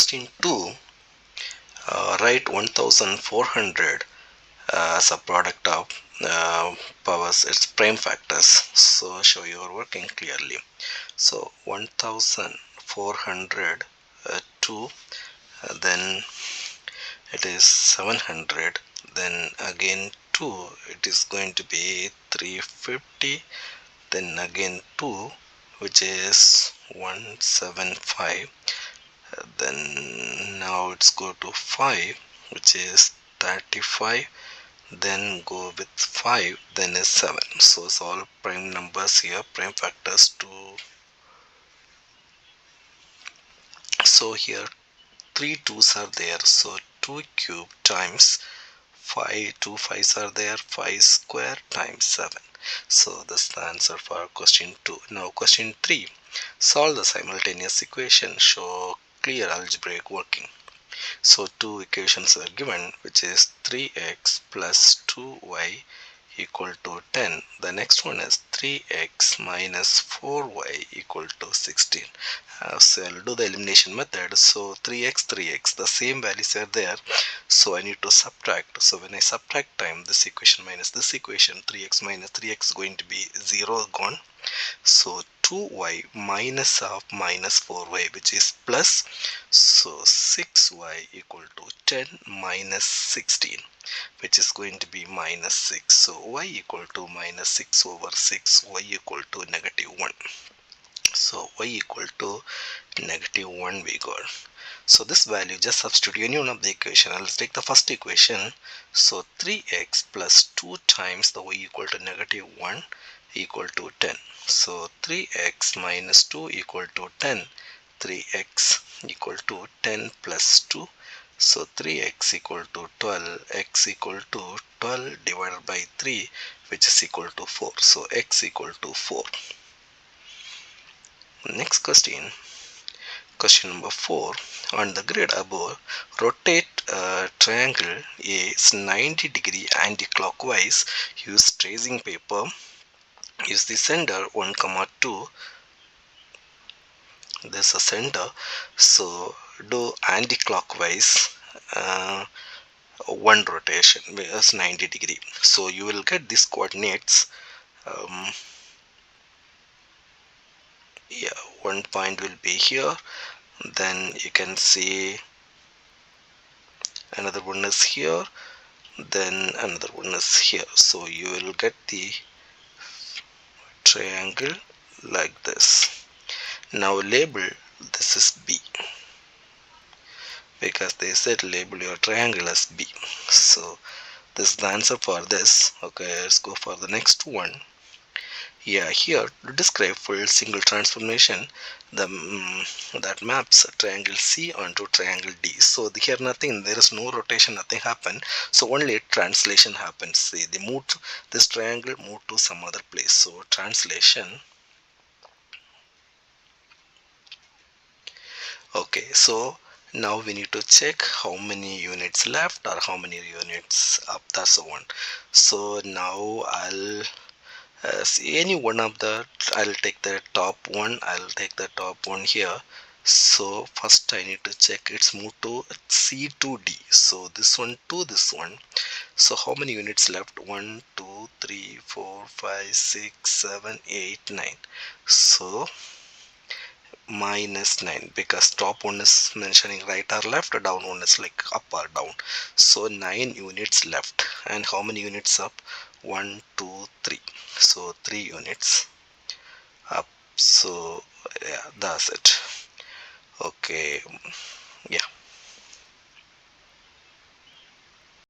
question 2, write 1400 as a product of powers, its prime factors. So show your working clearly. So 1400 2, then it is 700, then again 2, it is going to be 350, then again 2, which is 175, then now it's go to 5, which is 35, then go with 5, then is 7. So it's all prime numbers here, prime factors 2. So here 3 2's are there, so 2 cube times 5, 2 5's are there, 5 square times 7. So this is the answer for question 2. Now question 3, solve the simultaneous equation, show clear algebraic working. So two equations are given, which is 3x plus 2y equal to 10. The next one is 3x minus 4y equal to 16. So I'll do the elimination method. So 3x, the same values are there, so I need to subtract. So when I subtract time, this equation minus this equation, 3x minus 3x going to be 0, gone. So 2y minus of minus 4y, which is plus, so 6y equal to 10 minus 16, which is going to be minus 6. So y equal to minus 6 over 6, y equal to negative 1. So y equal to negative 1 we got. So this value, just substitute any one of the equation. Let's take the first equation. So 3x plus 2 times the y equal to negative 1 equal to 10. So 3x minus 2 equal to 10. 3x equal to 10 plus 2. So 3x equal to 12. X equal to 12 divided by 3, which is equal to 4. So x equal to 4. Next question. Question number 4. On the grid above, rotate triangle A 90 degree anti-clockwise. Use tracing paper. Use the center 1, 2. This is a center. So do anti-clockwise 1 rotation is 90 degree. So you will get these coordinates. Yeah, one point will be here. Then you can see another one is here, then another one is here. So you will get the triangle like this. Now label this is B, because they said label your triangle as B. So this is the answer for this. Okay, let's go for the next one. Yeah, here to describe full single transformation, that maps triangle C onto triangle D. So here nothing, there is no rotation, nothing happened. So only translation happens. See, they moved this triangle, moved to some other place. So translation. Okay, so now we need to check how many units left or how many units up. That's the one. So now I'll see any one of the, I'll take the top one, I'll take the top one here. So first I need to check it's moved to C to D. So this one to this one. So how many units left? 1 2 3 4 5 6 7 8 9. So minus 9, because top one is mentioning right or left, down one is like up or down. So 9 units left. And how many units up? 1 2 3. So 3 units up. So yeah, that's it. Okay,